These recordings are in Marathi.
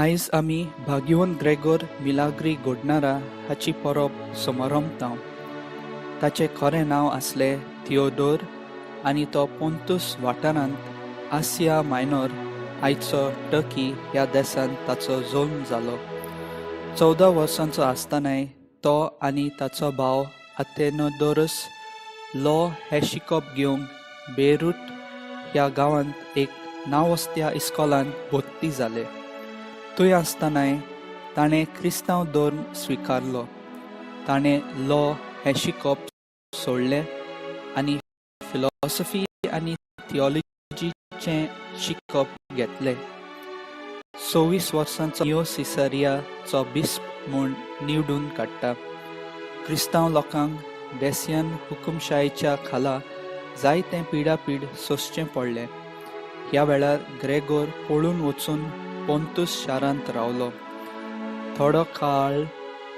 आयज आमी भाग्यवन ग्रेगोर मिलाग्री गोडनारा हाची परब समारंभतांव. ताचें खरें नांव आसलें थियोडोर आनी तो पोंतूस वाठारांत आसिया मायनोर आयचो टर्की ह्या देशांत ताचो जल्म जालो. 14 वर्सांचो आसतनाय तो आनी ताचो भाव आथेनोडोरस लो हे शिकप घेवंक बेरूट ह्या गांवांत एक नांववस्त्या इस्कॉलांत भोत्ती जाले. थंय आसतनाय ताणें क्रिस्तांव धर्म स्विकारलो. ताणें लॉ हें शिकप सोडलें आनी फिलॉसॉफी आनी थियोलॉजीचें शिकप घेतलें. 26 वर्सांचो नियो सिसरियाचो बिस्प म्हूण निवडून काडटा. क्रिस्तांव लोकांक डेसियन हुकुमशायेच्या खाला जायतें पिडापीड सोंसचें पडलें. ह्या वेळार ग्रेगोर पळून वचून पोंतूस शारांत रावलो. थोडो काळ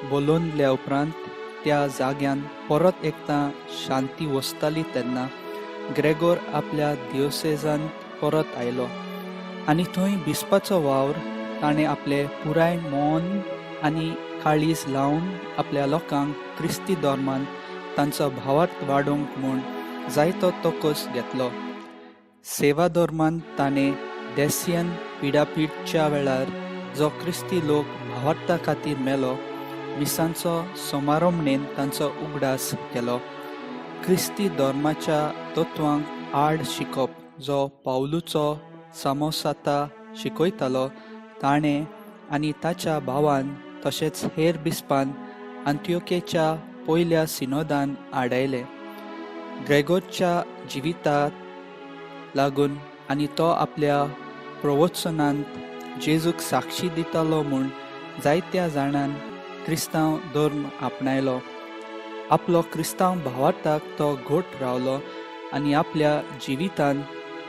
बोलोवले उपरांत त्या जाग्यान परत एकदां शांती वसताली तेन्ना ग्रेगोर आपल्या दियोसेसांत परत आयलो आनी थंय बिस्पाचो वावर ताणें आपलें पुराय मोन आनी काळीज लावन आपल्या लोकांक क्रिस्ती धर्मान तांचो भावार्थ वाडोवंक म्हूण जायतो तोकोस घेतलो. सेवा धर्मान ताणें डेसियन पिडापीडच्या वेळार जो क्रिस्ती लोक भावार्था खातीर मेलो, विसांचो समारंभणेन तांचो उगडास केलो. क्रिस्ती धर्माच्या तत्वांक आड शिकप जो पावलूचो सामोसाता शिकयतालो ताणें आनी ताच्या भावान तशेंच हेर बिस्पान अंत्योकेच्या पयल्या सिनोदान आडायले. ग्रेगोरच्या जिविताक लागून आनी तो आपल्या प्रवचनांत जेजूक साक्षी दितालो म्हूण जायत्या जाणांन क्रिस्तांव धर्म आपणायलो. आपलो क्रिस्तांव भावार्थाक तो घोट रावलो आनी आपल्या जिवितान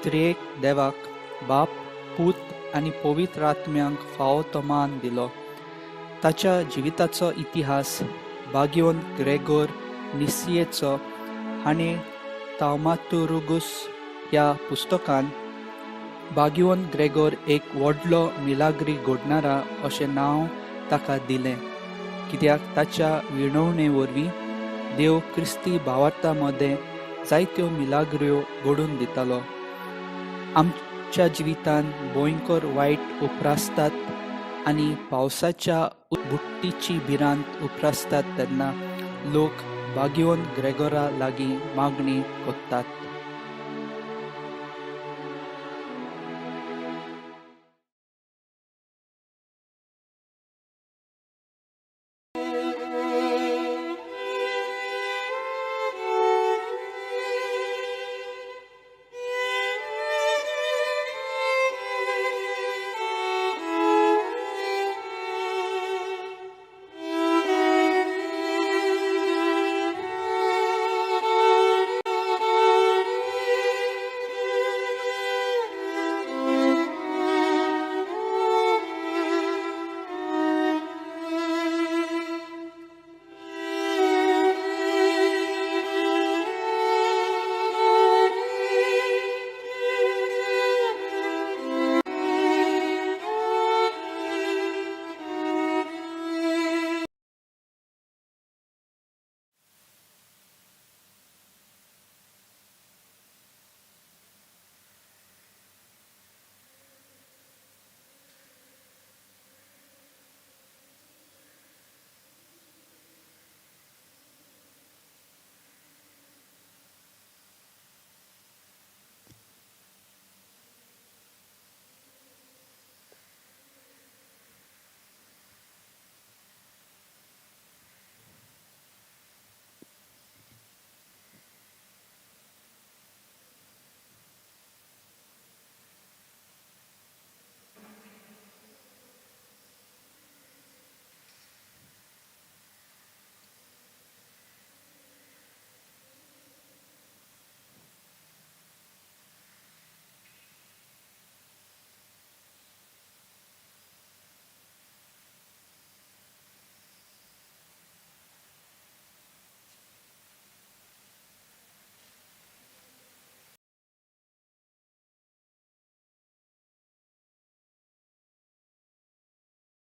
त्रिएक देवाक बाप, पूत आनी पवित्र आत्म्यांक फावो तो मान दिलो. ताच्या जिविताचो इतिहास भाग्यवन ग्रेगोर निसियेचो हाणें तावमातुरुगुस ह्या पुस्तकान भाग्यवन ग्रेगोर एक व्हडलो मिलाग्री घोडणारा अशें नांव ताका दिलें, कित्याक ताच्या विणवणे वरवीं देव क्रिस्ती भावार्था मदें जायत्यो मिलाग्र्यो घडोवन दितालो. आमच्या जिवितान भयंकर वायट उपरासतात आनी पावसाच्या बुट्टीची भिरांत उपरासतात तेन्ना लोक भाग्यवन ग्रेगोरा लागीं मागणी कोत्तात.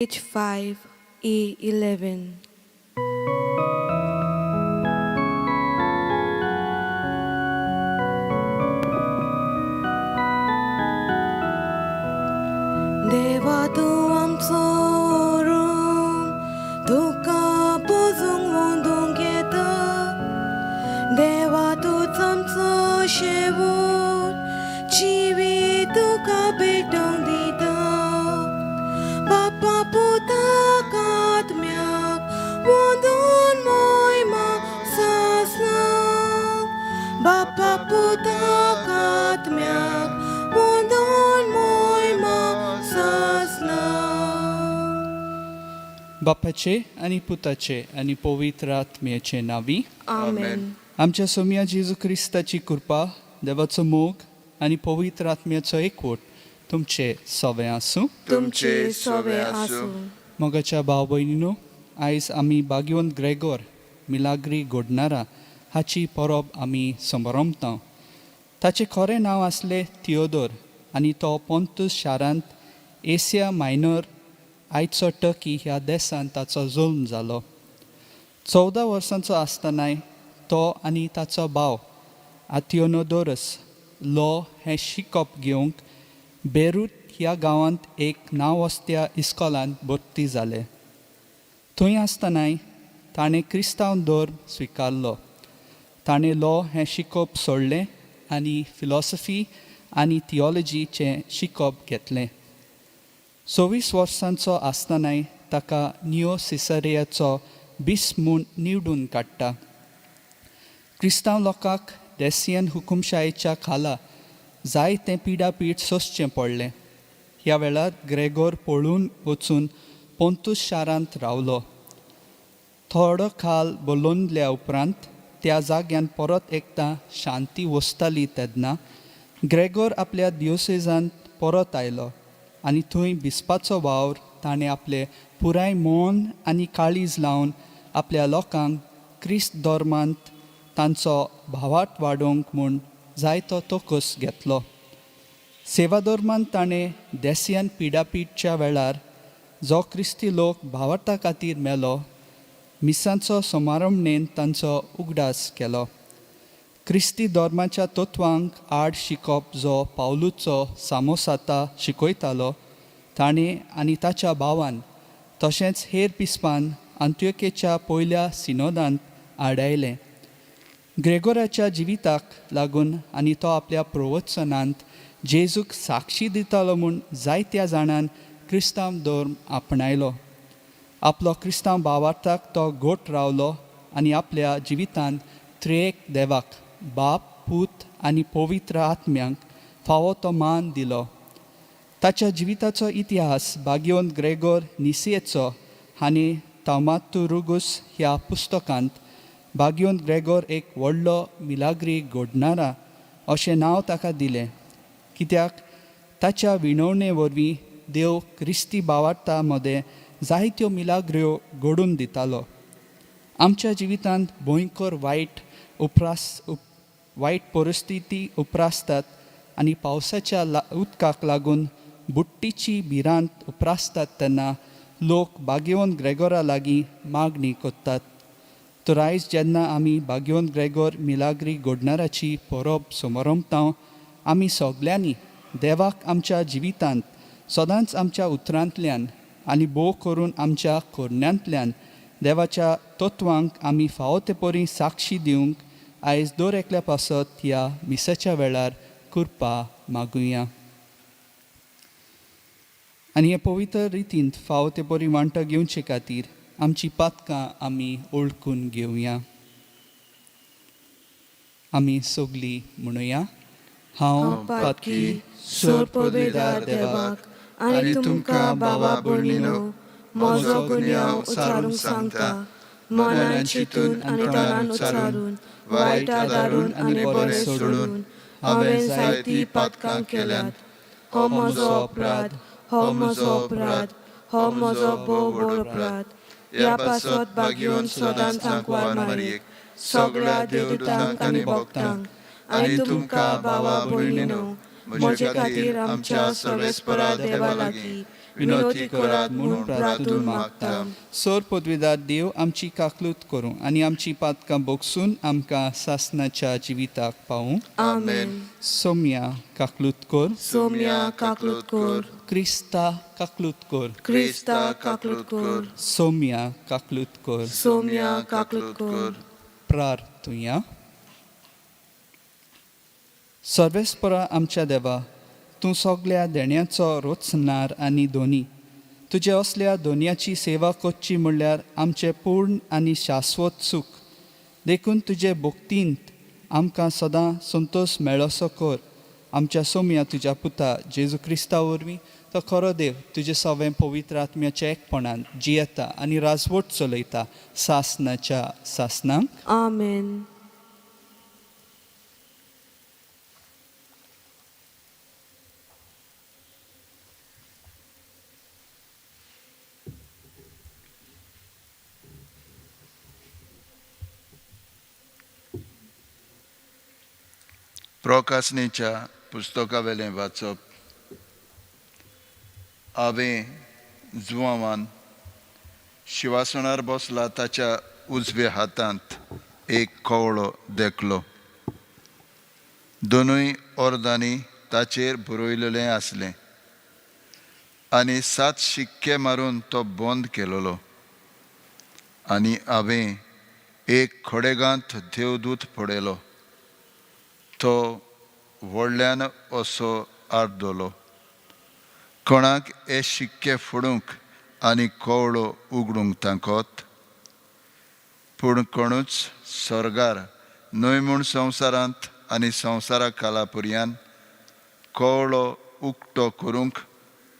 Page 5, A11. देवा तूं आमचो रूम तुका पोजूंक वोंदूंक येता देवा तूंच आमचो शेवून जिवीत तुका भेटोवंक दिता बापा पुताक आत्म्याक वोंदून मोहिमा सासनाक बापा पुताक आत्म्याक वोंदून मोहिमा सासनाक बापाचे आणि पुताचे आणि पवित्र आत्म्याचे नावी आमेन. आमच्या सोम्या जेजू क्रिस्ताची कृपा देवाचो मोग आणि पवित्र आत्म्याचो एकवट तुमचे सवे आसूं. तुमचे सवे आसूं. मोगाच्या भाव भयणीनो, आयज आमी भाग्यवंत ग्रेगोर मिलाग्री घडणारा हाची परब आमी समारंभता. ताचें खरें नांव आसलें थियोदोर आनी तो पोंतूस शारांत एशिया मायनर आयचो टर्की ह्या देशांत ताचो जल्म जालो. 14 वर्सांचो आसतनाय तो आनी ताचो भाव आथियोनोदोरस लॉ हें शिकप घेवंक बेरूत ह्या गांवांत एक नांववस्त्या इस्कॉलांत भरती जाले. थंय आसतनाय ताणें क्रिस्तांव धर्म स्विकारलो. ताणें लॉ हें शिकप सोडलें आनी फिलॉसॉफी आनी थियोलॉजीचें शिकप घेतलें. 26 वर्सांचो आसतनाय ताका न्यू सिसरियाचो बीस म्हूण निवडून काडटा. क्रिस्तांव लोकांक डेसियन हुकुमशायेच्या खाला जायतें पिडापीठ सोंसचें पडलें. ह्या वेळार ग्रेगोर पळून वचून पोंतूस शारांत रावलो. थोडो काल बोलोवल्या उपरांत त्या जाग्यान परत एकदां शांती वसताली तेन्ना ग्रेगोर आपल्या दियोसेजांत परत आयलो आनी थंय बिस्पाचो वावर ताणें आपलें पुराय मोन आनी काळीज लावन आपल्या लोकांक क्रिस्त धर्मांत तांचो भावार्थ वाडोवंक म्हूण जायतो तोकस घेतलो. सेवा धर्मांत ताणें देसियन पिडापीठच्या वेळार जो क्रिस्ती लोक भावार्था खातीर मेलो मिसांचो समारंभणेन तांचो उगडास केलो. क्रिस्ती धर्माच्या तत्वांक आड शिकप जो पावलूचो सामोसाता शिकयतालो ताणें आनी ताच्या भावान तशेंच हेर पिस्पान अंत्योकेच्या पयल्या सिनोदांत आडायलें. ग्रेगोराच्या जिविताक लागून आनी तो आपल्या प्रवचनांत जेजूक साक्षी दितालो म्हूण जायत्या जाणांन क्रिस्तांव धर्म आपणायलो. आपलो क्रिस्तांव भावार्थाक तो घोट रावलो आनी आपल्या जिवितांत त्रिएक देवाक बाप पूत आनी पवित्र आत्म्यांक फावो तो मान दिलो. ताच्या जिविताचो इतिहास भाग्यवंत ग्रेगोर निसियेचो हांणी तामातुरुगूस ह्या पुस्तकांत भाग्यवंत ग्रेगोर एक व्हडलो मिलाग्री घडणारा अशें नांव ताका दिलें, कित्याक ताच्या विणवणे वरवीं देव क्रिस्ती भावार्था मदें जायत्यो मिलाग्र्यो घडून दितालो. आमच्या जिवितांत भयंकर वायट परिस्थिती उप्रासतात आनी पावसाच्या उदकाक लागून बुट्टीची भिरांत उप्रासतात तेन्ना लोक भाग्यवंत ग्रेगोरा लागीं मागणी कोत्तात. तर आयज जेन्ना आमी भाग्यवंत ग्रेगोर मिलाग्री घडणाराची परब समारंभता आमी सगल्यांनी देवाक आमच्या जिवितांत सदांच आमच्या उतरांतल्यान आनी भोव करून आमच्या कोरण्यांतल्यान देवाच्या तत्वांक आमी फावो ते परी साक्षी दिवंक आयज दर एकल्या पासत ह्या मिसाच्या वेळार कृपा मागुया. आनी हे पवित्र रितीन फावो ते परी वांटो घेवचे खातीर आमची पातकां आमी ओळखून घेवया. आमी सगलीं म्हणुया. हांव पातकी सोरपदवेदार देवाक आनी तुमकां भावा भयणीनो म्हजो गुन्यांव उचारूंक सांगता. मनान चिंतून आनी तोंडान उचारून वायट आदारून आनी बरें सोडून हांवें जायतीं पातकां केल्यात. हो म्हजो अपराध, हो म्हजो अपराध, हो म्हजो भोव व्हड अपराध. ह्या पासत भाग्यवंत सदांच सांकवार मारयेक सगळ्या देवदूतांक आनी भक्तांक आनी तुमकां भावा भयणीनो म्हजे खातीर आमच्या सर्वेस्परा देवा लागीं विनोती करात म्हूण प्रार्थून मागता. सोर पदवीदार देव आमची काकलूत करूं आनी आमची पातकां बोगसून आमकां सासणाच्या जिविताक पावूं. आमेन. सोम्या काकलूत कर. सोम्या काकलूत कर. क्रिस्ता काकलूत कर. क्रिस्ता काकलूत कर. सोम्या काकलूत कर. सोम्या काकलूत कर. प्रार्थुया. सर्वेस्परा आमच्या देवा, तूं सगळ्या देण्याचो रोचनार आनी दोनी. तुजे असल्या दोनयाची सेवा करची म्हणल्यार आमचें पूर्ण आनी शाश्वत सूख. देखून तुजे भोक्तींत आमकां सदां संतोश मेळोसो कर. आमच्या सोम्या तुज्या पुता जेजू क्रिस्ता वरवीं तो खरो देव तुजे सवें पवित्र आत्म्याच्या एकपणान जियेता आनी राजवट चलयता सासणाच्या सासनांक. आमेन. प्रकाशनेच्या पुस्तका वेलें वाचप. हांवें जुवांवान शिवासणार बसला ताच्या उजव्या हातांत एक कवळो देखलो. दोनूय अर्दांनी ताचेर बरयलेलें आसलें आनी 7 शिक्के मारून तो बंद केलोलो. आनी हांवें एक खडेगांत देवदूत पळयलो. तो व्हडल्यान असो आर्दलो. कोणाक हे शिक्के फोडूंक आनी कवळो उगडूंक तांकोत. पूण कोणूच स्वर्गार न्हय म्हूण संवसारांत आनी संवसारा काला पर्यान कवळो उक्तो करूंक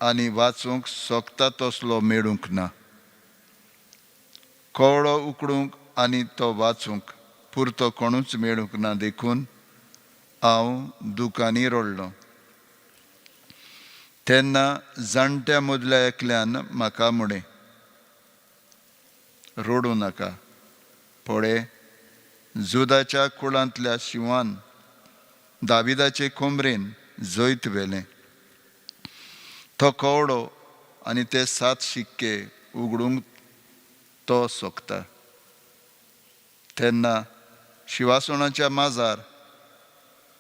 आनी वाचूंक सोगता तसलो मेळूंक ना. कवळो उकडूंक आनी तो वाचूंक पुरतो कोणूच मेळूंक ना. देखून हांव दुकानी रडलों. तेन्ना जाणट्या मदल्या एकल्यान म्हाका म्हणलें, रडूं नाका. पळय, जुदाच्या कुळांतल्या शिवान दाविदाचे कोमरेन जैत व्हेलें. तो कवडो आनी ते 7 शिक्के उगडूंक तो सोगता. तेन्ना शिवासणाच्या माजार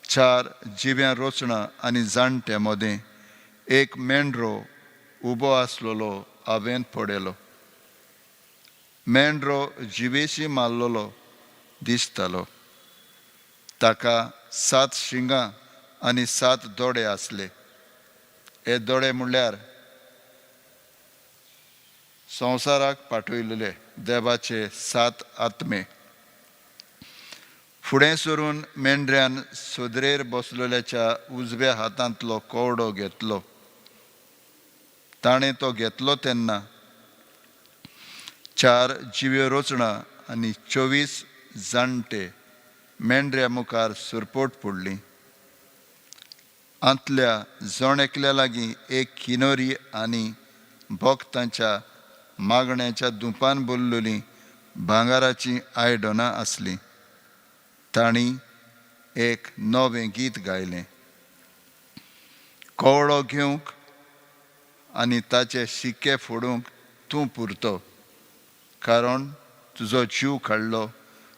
4 जिव्यां रोचणां आनी जाणट्या मदें एक मेंढरो उबो आसलोलो हांवें पळयलो. मेंढरो जिवेशी मारलोलो दिसतालो. ताका 7 शिंगां आनी 7 दोळे आसले. हे दोळे म्हणल्यार संवसाराक पाठयलेले देवाचे 7 आत्मे. फुडें सरून मेंढऱ्यान सोदरेर बसलेल्याच्या उजव्या हातांतलो कवडो घेतलो. ताणें तो घेतलो तेन्ना 4 जिव्यो रोचणां आनी 24 जाणटे मेंढऱ्या मुखार सुरपोट पडलीं. आंतल्या जण एकल्या लागीं एक किनोरी आनी भक्तांच्या मागण्याच्या धुपान भरलेलीं भांगाराचीं आयदनां आसलीं. तांणी एक नवें गीत गायलें. कवळो घेवंक आनी ताचे शिक्के फोडूंक तूं पुरतो, कारण तुजो जीव काडलो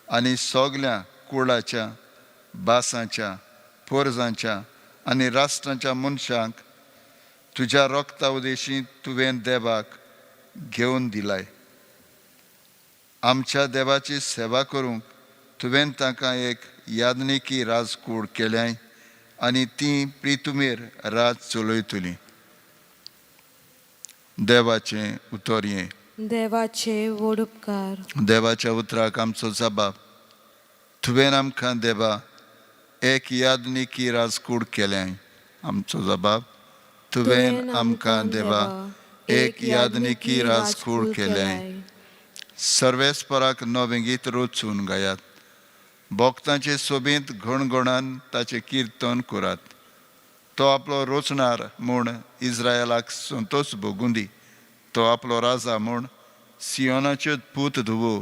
आनी सगल्या कुळाच्या, भासाच्या, पोरजांच्या आनी राष्ट्रांच्या मनशांक तुज्या रोगता उदेशी तुवें देवाक घेवन दिलाय. आमच्या देवाची सेवा करूंक तुवें ताका एक यादनिकी राजकूड केल्याय आनी ती प्रितुमेर राज चलयतली. देवाचें उतर हें. देवाचे व्हड उपकार. देवाच्या उतराक आमचो जबाब. तुवें आमकां देवा एक यादनिकी राजकूड केल्याय. आमचो जबाब. तुवें आमकां देवा एक यादनिकी राजकूड केल्याय. सर्वेस्पराक नवें गीत रोचून गायात. भक्तांचे सोबीत घणघणान ताचें किर्तन करात. तो आपलो रोचणार म्हूण इस्रायलाक संतोश भोगूं दी. तो आपलो राजा म्हूण सियोनाच्यो पूत धुवो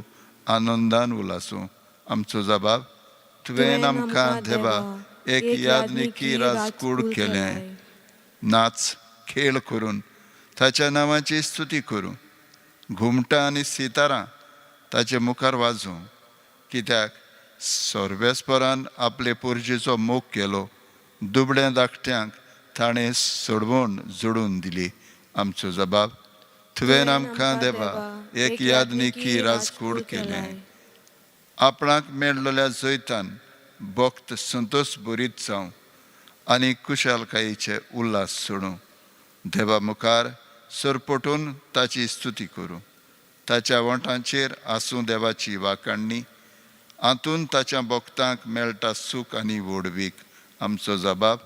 आनंदान उलासूं. आमचो जबाब. तुवें आमकां देवा एक यादनिकी राजकूड केलें. नाच खेळ करून ताच्या नांवाची स्तुती करूं. घुमटां आनी सितारां ताचे मुखार वाजूं, कित्याक सोर्बेस्परान आपले पुर्जेचो मोग केलो. दुबळ्या धाकट्यांक ताणें सोडवून जोडून दिली. आमचो जबाब. तुवें आमकां देवा एक यादनिकी राजकूड केलें. आपणाक मेळिल्ल्या जैतान भक्त संतोश भरीत जावं आनी कुशालकायेचे उल्हास सोडूं. देवा मुखार सरपटून ताची स्तुती करूं. ताच्या वंटांचेर आसूं देवाची वाखाणणी. हातून ताच्या भक्तांक मेळटा सूख आनी व्हडवीक. आमचो जबाब.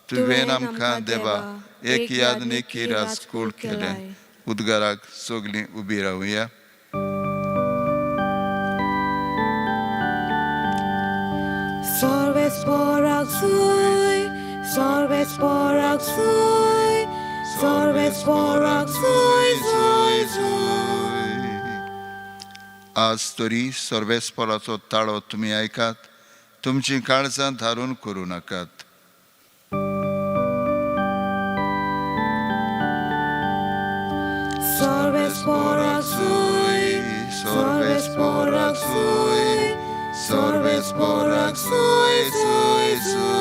तुवें आमकां देवा एक यादनिकी राजकूड केलें. उद्गाराक सगलीं उबी रावुया. Sorvesporak suy, sorvesporak suy, sorvesporak suy, suy, suy. आज तरी सर्वेस्पराचो ताळो तुमी आयकात. तुमची काळजां धारून करूं नाकात. Sorvesporak suy, sorvesporak suy, sorvesporak suy, suy, suy.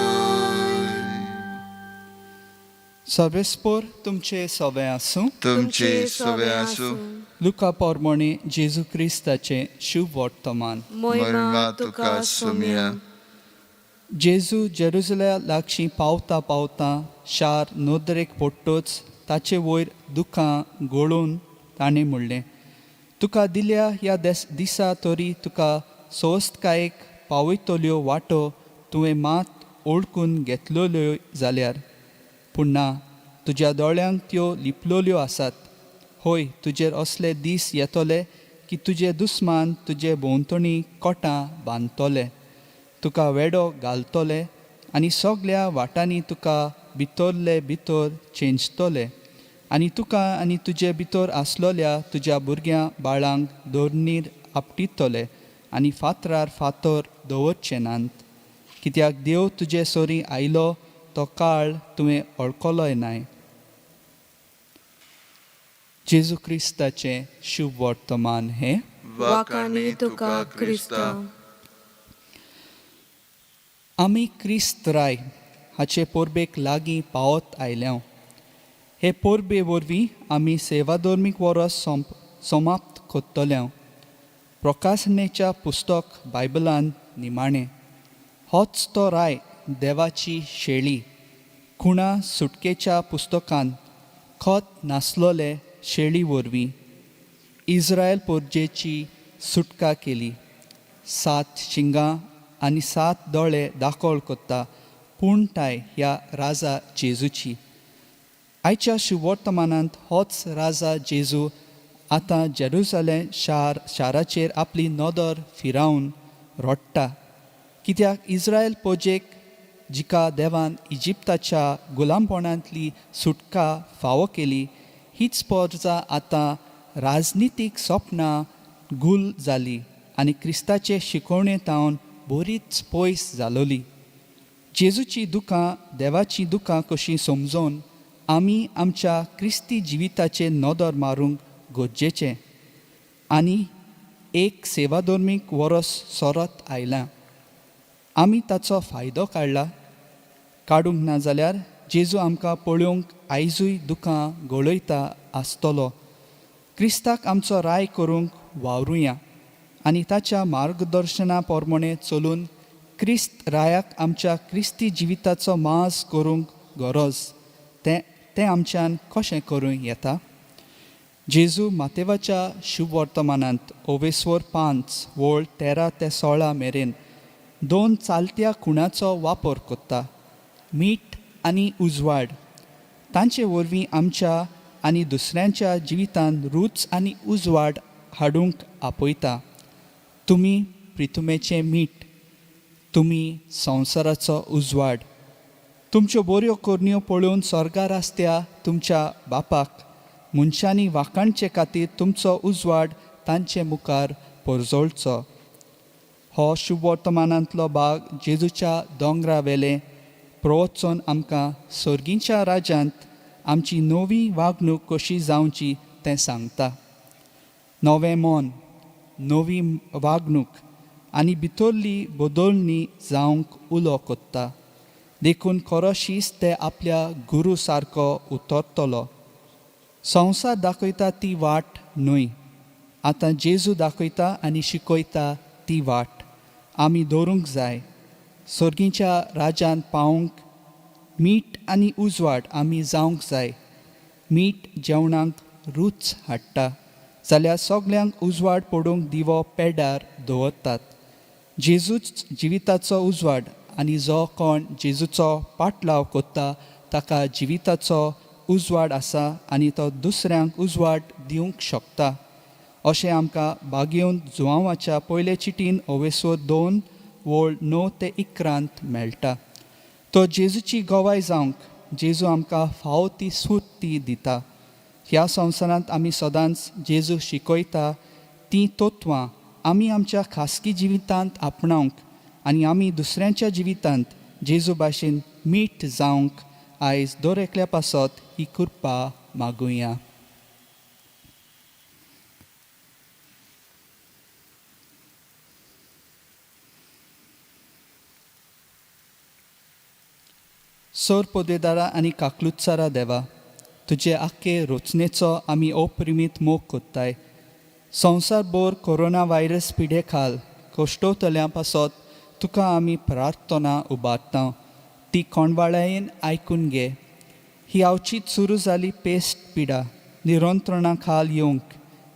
सर्वेस्पोर तुमचे सवे आसूं. तुमचे सवे आसूं. लुका पोरमोणे जेजू क्रिस्ताचे शुभ वर्तमान. महिमा तुका सुमिया. जेजू जेरुसलेम लागशीं पावता पावता शार नोदरेक पडटोच ताचे वयर दुखां गळून ताणें म्हणलें, तुका दिल्या ह्या दिसा तरी तुका सोस्तकायेक पावयतल्यो वाटो तुवें मात ओळखून घेतलोल्यो जाल्यार. पूण ना, तुज्या दोळ्यांक त्यो लिपलोल्यो आसात. होय, तुजेर असले दीस येतले की तुजे दुस्मान तुजे भोंवतणी कोटां बांदतले, तुका वेडो घालतले आनी सगळ्या वाटांनी तुका भितरले भितर चेंजतले आनी तुका आनी तुजे भितर आसलोल्या तुज्या भुरग्यां बाळांक दोरनीर आपटितले आनी फातरार फातर दवरचे नांत. कित्याक देव तुजे सोरी आयलो तो काळ तुवें वळखलोय नाय. जेजू क्रिस्ताचे शुभ वर्तमान हें. वाखाणी तुका क्रिस्ता. आमी क्रिस्त राय हाचे पोरबेक लागीं पावत आयल्या. हे पोरबे वरवीं आमी सेवाधर्मीक वरस समाप्त कोत्तल्या. प्रकाशनेच्या पुस्तक बायबलान निमाणें. होच तो राय देवाची शेळी. खुणा सुटकेच्या पुस्तकांत खत नासलोले शेळी वरवीं इस्रायल पोरजेची सुटका केली. 7 शिंगां आनी 7 दोळे दाखोळ कोत्ता पूर्णताय ह्या राजा जेजूची. आयच्या शुभवर्तमानांत होच राजा जेजू आतां जेरुसलेम शाराचेर आपली नदर फिरावन रोडटा. कित्याक इस्रायल पोजेक जिका देवान इजिप्ताच्या गुलामपणांतली सुटका फावो केली, हीच पोरजां आतां राजनितीक सपनां गूल जाली आनी क्रिस्ताचे शिकवणेतावन बरीच पयस जालोली. जेजूची दुकां देवाची दुकां कशीं समजोवन आमी आमच्या क्रिस्ती जिविताचे नदर मारूंक गरजेचें. आनी एक सेवाधर्मीक वरस सोरत आयलां. आमी ताचो फायदो काडूंक ना जाल्यार जेजू आमकां पळोवंक आयजूय दुकां गळयता आसतलो. क्रिस्ताक आमचो राय करूंक वावरुया आनी ताच्या मार्गदर्शना पोरमोणे चलून क्रिस्त रायाक आमच्या क्रिस्ती जिविताचो माज करूंक गरज. तें आमच्यान कशें करूं येता. जेजू मातेवाच्या शुभ वर्तमानांत ओवेस्वर 5 वोळ 13 ते 16 मेरेन 2 चालत्या खुणाचो वापर कोत्ता. मीठ आनी उजवाड. तांचे वरवीं आमच्या आनी दुसऱ्यांच्या जिवितांत रूच आनी उजवाड हाडूंक आपयता. तुमी प्रितुमेचें मीठ. तुमी संवसाराचो उजवाड. तुमच्यो बऱ्यो करण्यो पळोवन स्वर्गार आसत्या तुमच्या बापाक मनशांनी वाखाणचे खातीर तुमचो उजवाड तांचे मुखार परजोळचो. हो शुभ वर्तमानांतलो भाग जेजूच्या दोंगरा वेले प्रवचन आमकां सर्गीच्या राज्यांत आमची नवी वागणूक कशी जावची तें सांगता. नवें मन, नवी वागणूक आनी भितरली बदलणी जावंक उलो कोत्ता. देखून खरो शिस्त ते आपल्या गुरू सारको उतरतलो. संवसार दाखयता ती वाट न्हय, आतां जेजू दाखयता आनी शिकयता ती वाट आमी दवरूंक जाय. सर्गीच्या राज्यान पावूंक मीठ आनी उजवाड आमी जावंक जाय. मीठ जेवणाक रूच हाडटा, जाल्यार सगल्यांक उजवाड पडूंक दिवो पेड्यार दवरतात. जेजूच जिविताचो उजवाड आनी जो कोण जेजूचो पाटलाव कोत्ता ताका जिविताचो उजवाड आसा आनी तो दुसऱ्यांक उजवाड दिवंक शकता. अशें आमकां भागयोन जुआंवाच्या पयले चिटीन ओवेसोर 2:9-11 मेळटा. तो जेजूची गोवाय जावंक जेजू आमकां फावो ती स्फूर्ती दिता. ह्या संवसारांत आमी सदांच जेजू शिकयता तीं तत्वां आमी आमच्या खासगी जिवितांत आपणावंक आनी आमी दुसऱ्यांच्या जिवितांत जेजू भाशेन मीठ जावंक आयज दर एकल्या पासत ही कृपा मागुया. सोर पोदेदारा आनी काकलुत्सारा देवा, तुजे आख्खे रचनेचो आमी अप्रिमीत मोग कोत्ताय. संवसारभर कोरोना व्हायरस पिडे खाल कोश्टवतल्यां पासत तुका आमी प्रार्थना उबारता. ती कोणवाळायेन आयकून घे. ही अवचीत सुरू जाली पेस्ट पिडा निरंत्रणा खाल येवंक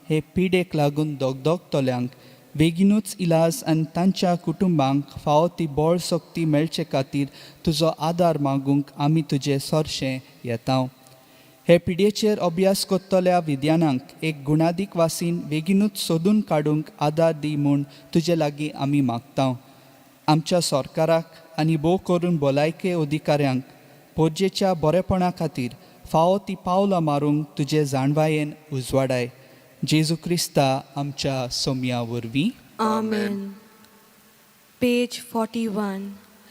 हे पिडेक लागून दोगदोगतल्यांक बेगीनूच इलाज आनी तांच्या कुटुंबांक फावो ती बळ शक्ती मेळचे खातीर तुजो आदार मागूंक आमी तुजें सरशें येता. हे पिडेचेर अभ्यास करतल्या विद्यानांक एक गुणादीक वासीन बेगीनूच सोदून काडूंक आदार दी म्हूण तुजे लागीं आमी मागता. आमच्या सरकाराक आनी भोव करून भलायके अधिकाऱ्यांक पोरजेच्या बरेपणा खातीर फावो ती पावलां मारूंक तुजे जाणवायेन उजवाडाय. जेजू क्रिस्ता आमच्या सोम्या वरवीं. Amen. Page 41,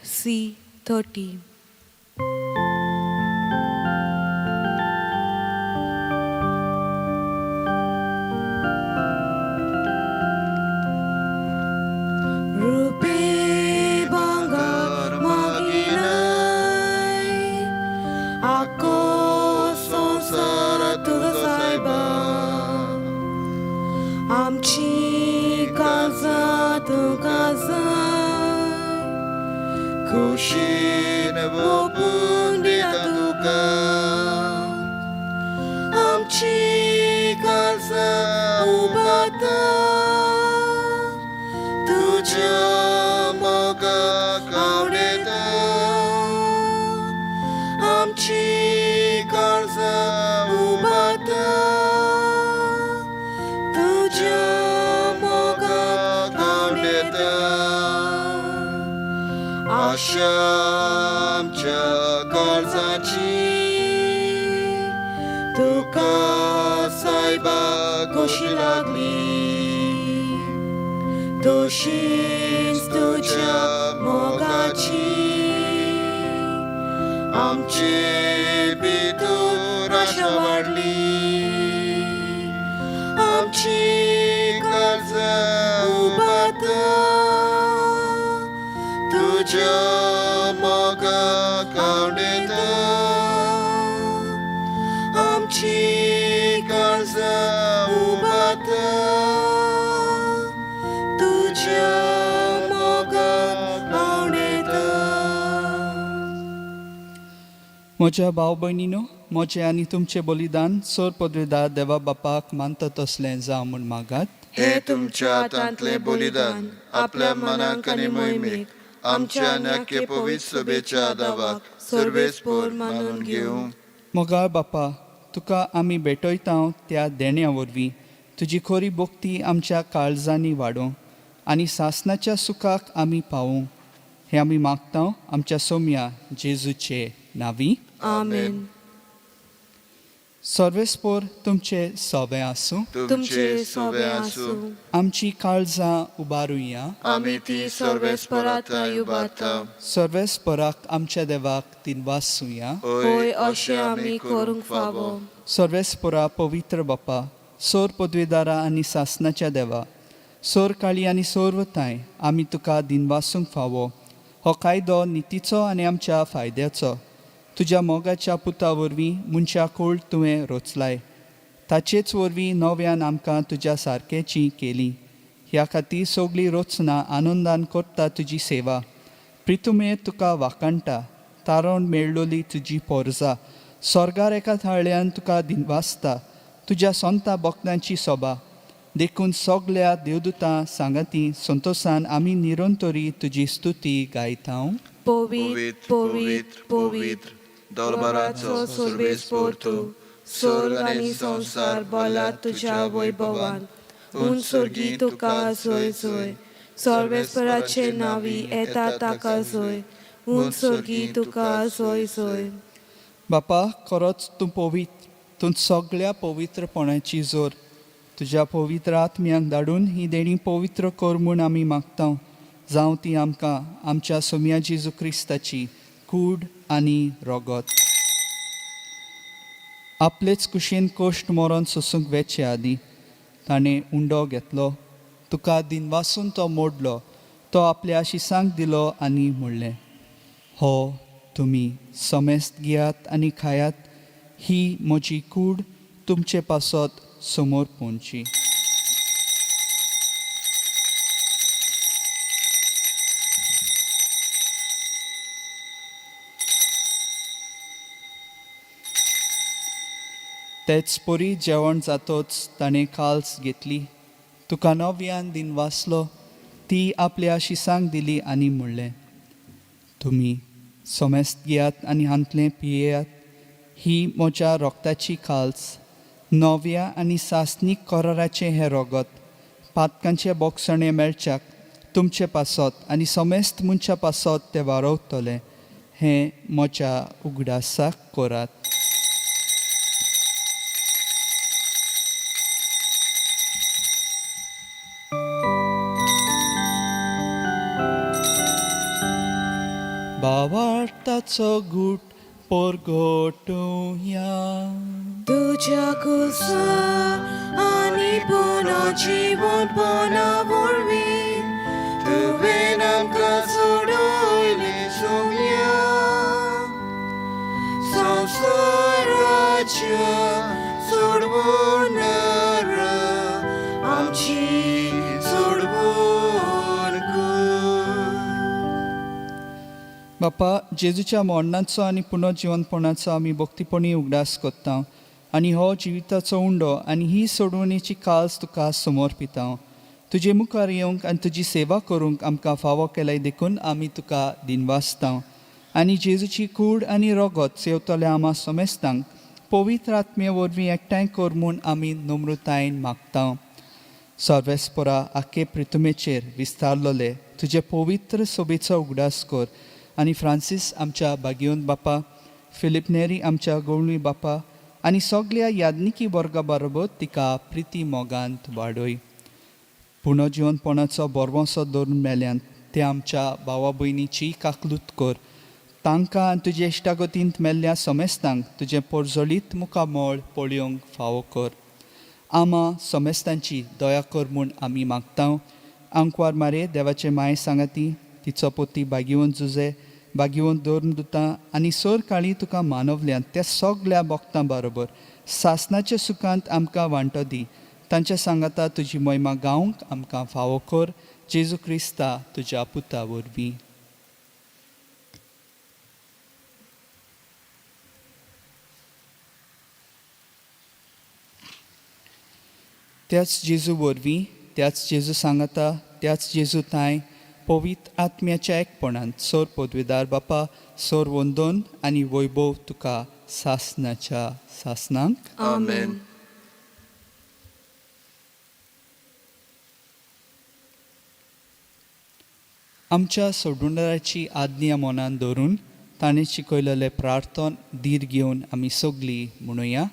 C30. Rupe bangar maginay, ako संसारात तुझं सायबा. आमची काळजां तुका जाय, खुशीन ओपून दिता तुका. आमची काळजां उबारता तुज्या मोगाक आवडेता. आमची काळजां उबारता तुज्या मोगाक आवडेता. आशा आमच्या काळजाची तुका सायबा कशी लागली. तशीच तुज्या मोगाची आमचे भितर आशा वाडली. आमची काळजां उबारता तुज्या मोगाक आवडेता. आमची काळजां उबारता तुज्या मोगाक आवडेता. म्हज्या भाव भयणीनो, म्हजें आनी तुमचें बलिदान सोर पोदेदार देवा बापाक मानता तसलें जावं म्हूण मागात. हे तुमच्या हातांतले बलिदान आपल्या मनाक आनी मोहिमेक आमच्या नाक्य पवित्र सभेच्या आदावाक सर्वेस्पोर मानून घेवं. मोगाळ बापा, तुका आमी भेटयता त्या देण्या वरवीं तुजी खरी भक्ती आमच्या काळजांनी वाडोवं आनी सासणाच्या सुखाक आमी पावूं. हे आमी मागता आमच्या सोम्या जेजूचे नांवी. आमेन. सर्वेस्पोर तुमचे सवे आसूं. तुमचे सोबे आसूं. आमची काळजां उबारुया. आमी ती सर्वेस्परांत उबारता. सर्वेस्पराक आमच्या देवाक दिनवासूया. होय अशें आमी करूंक फावो. सर्वेस्परा पवित्र बापा, सोर पदवीदारा आनी सासणाच्या देवा, सोर काळी आनी सोर्वताय आमी तुका दिनवासूंक फावो. हो कायदो नितीचो आनी आमच्या फायद्याचो. तुज्या मोगाच्या पुता वरवीं मनशा कोळ तुवें रोचलाय. ताचेच वरवीं नव्यान आमकां तुज्या सारकेची केली. ह्या खातीर सगळीं रोचना आनंदान करता तुजी सेवा. प्रितुमे तुका वाकाणटा. तारण मेळ्ळोली तुजी पोरजा स्वर्गार एका थाळ्यान तुका दिनवासता. तुज्या सोंता भक्तांची सोबा देखून सगळ्या देवदूतां सांगाती संतोशान आमी निरंतरी तुजी स्तुती गायता. पवित्र पवित्र पवित्र दरबाराचो सर्वेस्पोर तूं. स्वर्ग आनी संवसार भला तुज्या वैभवान. उंचसर्गी तुका जोय जोय. सर्वेस्पराचे नावी येता ताका जोय. उंचसर्गी तुका जोय जोय. बापा, खरोच तूं पवित्र. तूं सगळ्या पवित्रपणाची जोर. तुज्या पवित्र आत्म्याक धाडून ही देणी पवित्र कर म्हूण आमी मागता. जावं ती आमकां आमच्या सोम्या जेजू क्रिस्ताची कूड आनी रगत. आपलेच कुशीन कोश्ट मरण सोसूंक वेचे आदी ताणें उंडो घेतलो. तुका दिनवासून तो मोडलो. तो आपल्या शिसांक दिलो आनी म्हणलें, हो तुमी समेस्त घेयात आनी खायात. ही म्हजी कूड तुमचे पासत समोर पोंची. तेच पोरी जेवण जातोच ताणें काल्स घेतली. तुका नव्यान दिनवासलो. ती आपल्या शिसांक दिली आनी म्हणलें, तुमी समेस्त घेयात आनी हांतलें पियेयात. ही म्हज्या रोगताची काल्स. नव्या आनी सासनीक कराराचें हें रगत पातकांचे बोगसणे मेळच्याक तुमचे पासत आनी समेस्त मनशा पासत ते वारवतले. हें म्हज्या उगडासाक करात. भावार्थाचो गूट परगटुया. तुझ्या कुसार आनी पुनर्जीवनपणा वरवीं तुवें आमकां सोडयली सोम्या. संवसाराच्या सोडवणारा आमची सोडवण कर. बापा, जेजूच्या मरणाचो आनी पुनर्जीवनपणाचो आमी भक्तीपणी उगडास करता आनी हो जिविताचो उंडो आनी ही सोडवणेची काल्स तुका समर्पिता. तुजे मुखार येवंक आनी तुजी सेवा करूंक आमकां फावो केल्याय देखून आमी तुका दिनवासता. आनी जेजूची कूड आनी रगत सेवतल्या आमा समेस्तांक पवित्र आत्मे वरवीं एकठांय कर म्हूण आमी नम्रतायेन मागता. सर्वेस्परा आख्खे पृथ्वीचेर विस्तारलोले तुजे पवित्र सोबेचो उगडास कर. आनी फ्रांसीस आमच्या भाग्यवंत बापा, फिलिप नेरी आमच्या गवळी बापा आनी सगळ्या याज्ञिकी वर्गा बरोबर तिका प्रिती मोगांत वाडय. पुनर्जीवनपणाचो बरवंसो दवरून मेल्यान ते आमच्या भावा भयणीची काकलूत कर. तांकां आनी तुजे इश्टागतींत मेल्ल्या समेस्तांक तुजें पोरजोळीत मुखामोळ पळोवंक फावो कर. आमा समेस्तांची दया कर म्हूण आमी मागता. आंकवार मारे देवाचे माय सांगाती, तिचो पोती भाग्यवंत जुजे, भाग्यवंत दोर्मदुतां आनी सर काळी तुका मानवल्यान त्या सगळ्या भक्तां बरोबर सासणाच्या सुखांत आमकां वांटो दी. तांच्या सांगाता तुजी महिमा गावंक आमकां फावो कर. जेजू क्रिस्ता तुज्या पुता वरवीं. त्याच जेजू वरवीं, त्याच जेजू सांगाता, त्याच जेजू ताय पवित्र आत्म्याच्या एकपणांत सोर पदवीदार बापा, सोर वंदन आनी वैभव तुका सासणाच्या सासनांक. आमेन. आमच्या सोडुंडाराची आज्ञा मनान दवरून ताणें शिकयलेले प्रार्थन धीर घेवन आमी सगळीं म्हणुया.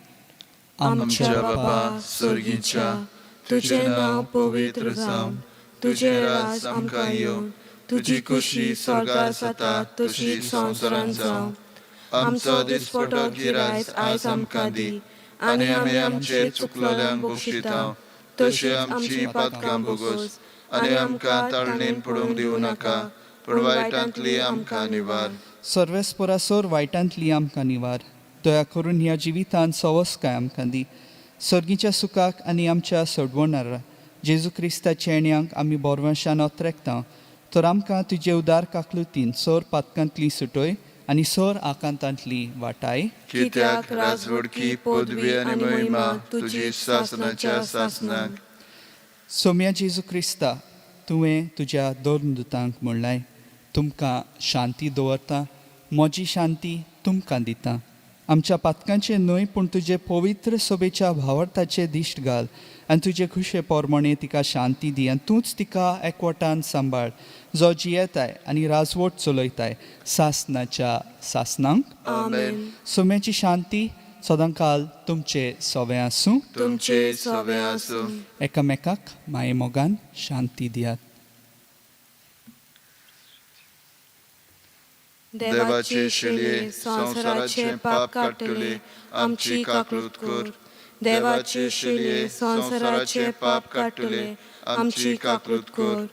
आमच्या बापा सुर्गीच्या तुझें नांव पवित्र जावं, तुझें राज आमकां येवं, तुजी खुशी स्वर्गार जाता तशीच संवसारांत जावं. आमचो दिसपटो गिरायज आयज आमकां दी, आनी आमी आमचेर चुकलोल्यांक बक्षितांव, तशीच आमची पातकां बोगोस, आनी आमकां ताळणेन पडूंक दिवं नाका, पूण वायटांतली आमकां निवार. सर्वेस्परासोर वायटांतली आमकां निवार. दया करून ह्या जिवितांत सवस्काय आमकां दी. सर्गीच्या सुखाक आनी आमच्या सोडवणारा जेजू क्रिस्ताच्या येण्याक आमी बोरवंशान ओत्रेकता, तर आमकां तुजे उदार काकलुतीन सोर पातकांतली सुटोय आनी सोर आकांतांतली वाटाय. कित्याक राजवडकी पदवी आनी महिमा तुजी सासणाच्या सासणाक. सोम्या जेजू क्रिस्ता, तुवें तुज्या दोन दुतांक म्हणलाय, तुमकां शांती दवरता, म्हजी शांती तुमकां दिता. आमच्या पातकांचे न्हय पूण तुजे पवित्र सोबेच्या भावार्थाचे दिश्ट घाल आनी तुजे खुशे पोरमोणे तिका शांती दी, आनी तूंच तिका एकवटान सांबाळ, जो जियेताय आनी राजवट चलयताय सासणाच्या सासणांक. आमेन. सोम्याची शांती सदांकाल तुमचे सोवे आसूं. तुमचे सवे आसूं. एकामेकाक माये मोगान शांती दियात. देवाचे शेळये संवसाराचे पाप काडटले, आमची काकूट कर. देवाचे शेळये संवसाराचे पाप काडटले, आमची काकूट कर.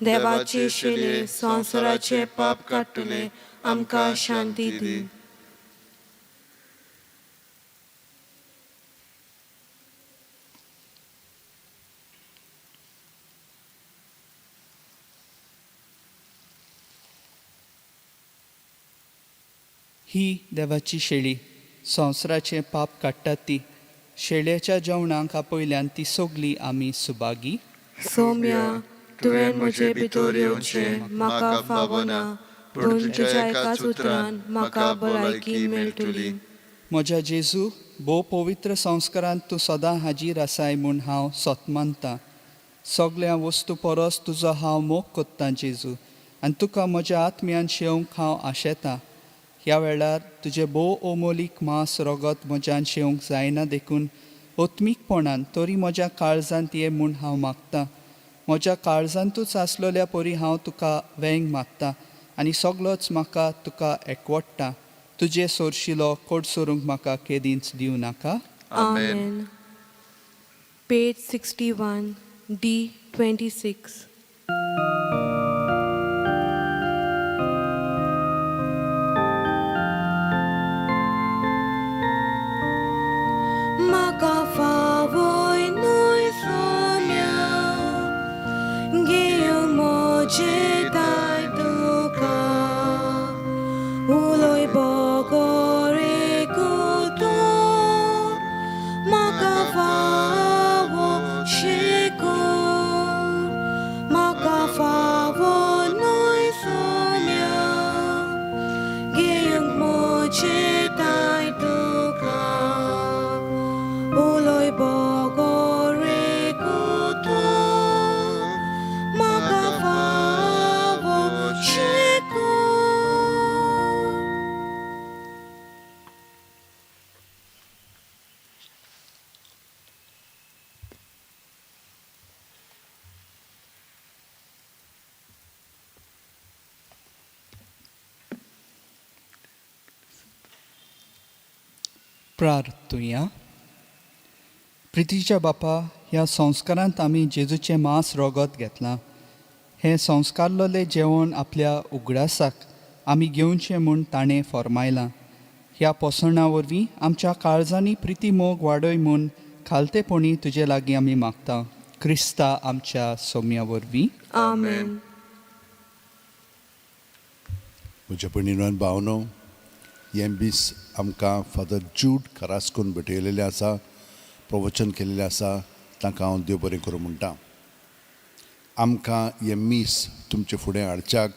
देवाचे शेळये संवसाराचे पाप काडटले, आमकां शांती दी. ही देवाची शेळी संवसाराचे पाप काडटात ती. शेळयेच्या जेवणाक आपयल्यान ती सोगली आमी सुभागी. सौम्या, तुवें म्हजे भितर येवचें म्हाका फावना, पूण तुज्या एकाच उतरान म्हाका भलायकी मेळटली. म्हज्या जेजू, भोव पवित्र संस्कारांत तूं सदां हाजीर आसाय म्हूण हांव सोतमानतां. सगळ्या वस्तू परस तुजो हांव मोग कोत्तां जेजू, आनी तुका म्हज्या आत्म्यान शेवंक हांव आशेतां. ह्या वेळार तुजें भोव ओमोलीक मांस रगत म्हज्यान शेवंक जायना देखून ओत्मीकपणान तरी म्हज्या काळजांत ये म्हूण हांव मागतां. म्हज्या काळजांतूच आसलोल्या परी हांव तुका वेंग मागतां आनी सगळोच म्हाका तुका एकवडटा. तुजे सोरशिलो कोड सोरूंक म्हाका केदींच दिवं नाका. आमेन. Page 61 D26. म्हाका फावोय न्हय सोम्या, घेवंक म्हजें दाय तुका. उलोय बोगोरे तूं, म्हाका फावो शेकून. म्हाका फावो न्हय सोम्या, घेवंक म्हजें दाय तुका. उलोय बोगोरे तूं, म्हाका फावो शेकून. प्रार्थुया. प्रितीच्या बापा, ह्या संस्कारांत आमी जेजूचें मांस रगत घेतलां. हें संस्कारलोलें जेवण आपल्या उगडासाक आमी घेवचें म्हूण ताणें फरमायलां. ह्या पोसणा वरवीं आमच्या काळजांनी प्रिती मोग वाडय म्हूण खालतेपणी तुजे लागीं आमी मागता. क्रिस्ता आमच्या सोम्या वरवीं. आमेन. म्हज्या भयणीन भावनो, हे दीस आमकां फादर जूड करास्कून भेटयलेले आसा, प्रवचन केलेलें आसा, ताका हांव देव बरें करूं म्हणटा. आमकां हे मीस तुमचे फुडें हाडच्याक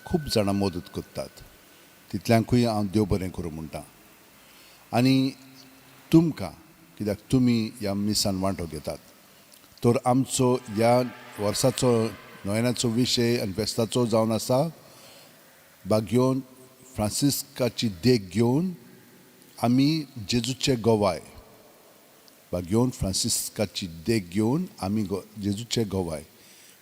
खूब जाणां मदत करतात, तितल्यांकूय हांव देव बरें करूं म्हणटा. आनी तुमकां, कित्याक तुमी ह्या मिसान वांटो घेतात, तर आमचो ह्या वर्साचो नोयनाचो विशय आनी फेस्ताचो जावन आसा बागयोन फ्रांसिस्काची देख घेवन आमी जेजूचे गोवाय बागयोन फ्रांसिस्काची देख घेवन आमी जेजूचे गोवाय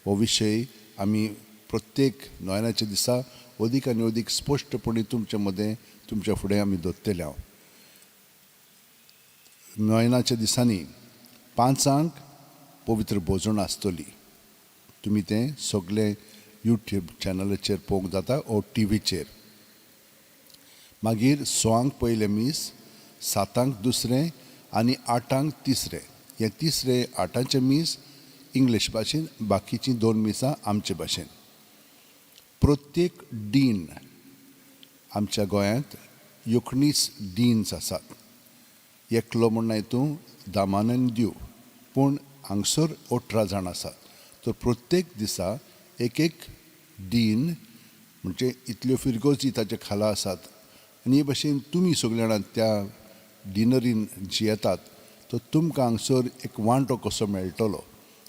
हो विशय आमी प्रत्येक नोयनाच्या दिसा अदीक आनी अदीक स्पश्टपणे तुमचे मदें तुमच्या फुडें आमी दवरतले हांव. नोयनाच्या दिसांनी 5 पवित्र भोजन आसतली. तुमी तें सगळे यूट्यूब चॅनलाचेर पळोवंक जाता ओ टीव्हीचेर. मागीर 6 पयलें मीस, 7 दुसरें आनी 8 तिसरें. हे तिसरें 8चें मीस इंग्लीश भाशेन, बाकीचीं 2 मिसां आमचे भाशेन. प्रत्येक डीन आमच्या गोंयांत 19 डीन्स आसात. एकलो म्हणना हितून दामानंद दिव, पूण हांगसर 18 जाण आसात. तर प्रत्येक दिसा एक डीन म्हणजे इतल्यो फिरगोजी ताचे खाला आसात. आनी हे भाशेन तुमी सगळे जाणां त्या डिनरीन जी येतात तो तुमकां हांगसर एक वांटो कसो मेळटलो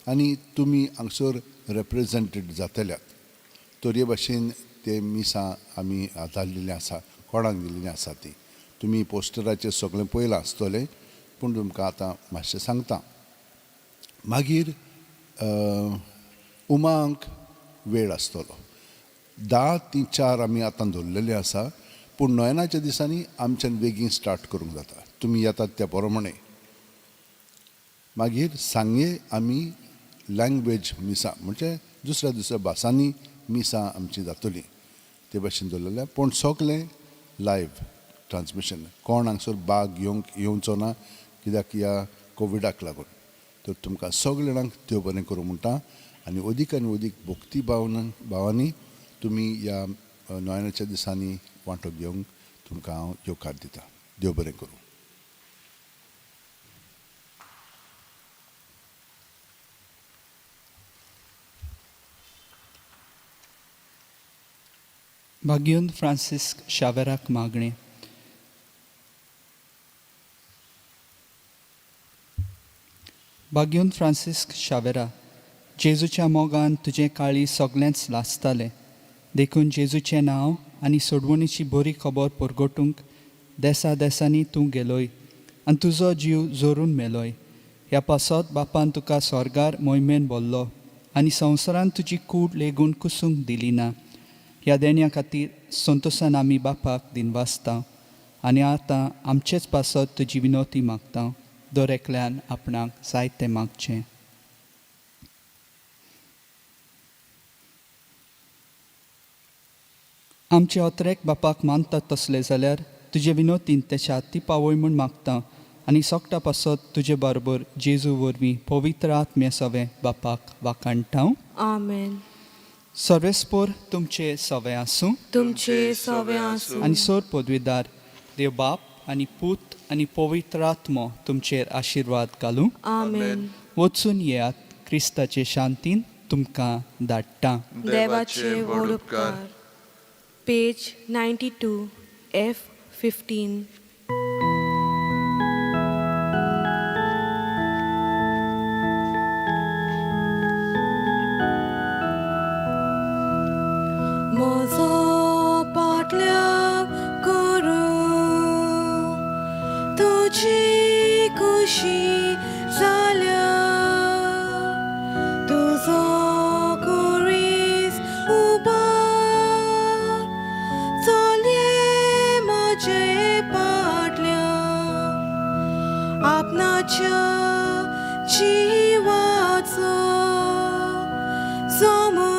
आनी तुमी हांगसर रेप्रेजेंटेड जातल्यात. तर हे भाशेन ते मिसां आमी धाडलेलीं आसा, कोणाक दिल्लीं आसा ती. तुमी पोस्टराचेर सगळें पयलां आसतलें, पूण तुमकां आतां मातशें सांगता. मागीर उमांक वेळ आसतलो. 10 ते 4 आमी आतां दवरलेले आसा, पूण नोयनाच्या दिसांनी आमच्यान बेगीन स्टार्ट करूंक जाता. तुमी येतात त्या प्रमाणे. मागीर सांगे आमी लँग्वेज मिसां म्हणजे दुसऱ्या भासांनी मिसां आमची जातली ते भाशेन दवरलेले. पूण सगळें लायव्ह ट्रान्समिशन. कोण हांगसर भाग येवचो ना कित्याक ह्या कोविडाक लागून. तर तुमकां सगळे जाणांक देव बरें करूं म्हणटा आनी अदीक भक्ती भावांनी तुमी ह्या नोयनाच्या दिसांनी वांटो घेवंक तुमकां हांव येवकार दिता. देव बरें करूं. भाग्योंत फ्रांसिस्क शावेराक मागणें. भाग्योंत फ्रांसिस्क शावेरा, जेजूच्या मोगान तुजें काळी सगळेंच लासतालें. देखून जेजूचें नांव आनी सोडवणीची बरी खबर परगटूंक देसा देसांनी तूं गेलोय आनी तुजो जीव जोरून मेलोय. ह्या पासत बापान तुका स्वर्गार मोहिमेन भरलो आनी संवसारान तुजी कूड लेगून कुसूंक दिली ना. ह्या देण्या खातीर संतोशान आमी बापाक दिनवासता आनी आतां आमचेच पासत तुजी विनोती मागता. दर एकल्यान आपणाक जाय तें मागचें. आमचे अत्रेक बापाक मानतात तसले जाल्यार तुजे विनोतीन तेच्या ती पावय म्हूण मागता आनी सोगटा पासत तुजे बरोबर जेजू वरवीं पवित्र आत्म्या सवें बापाक वाकाणटा. आमेन. सर्वेस्पोर तुमचे सवें आसूं. तुमचे सवें आसूं. आनी सोर पदवीदार देव बाप आनी पूत आनी पवित्र आत्मो तुमचेर आशिर्वाद घालूं. आमेन. वचून येयात. क्रिस्ताचे शांतीन तुमकां धाडटा. देवाचे व्हड उपकार. Page 92 F15. म्हजो पाटल्या करूं तुजी खुशी जाल्या. तुजो कुरीस उबार चलये म्हजे पाटल्या. आपणाच्या जिवाचो समो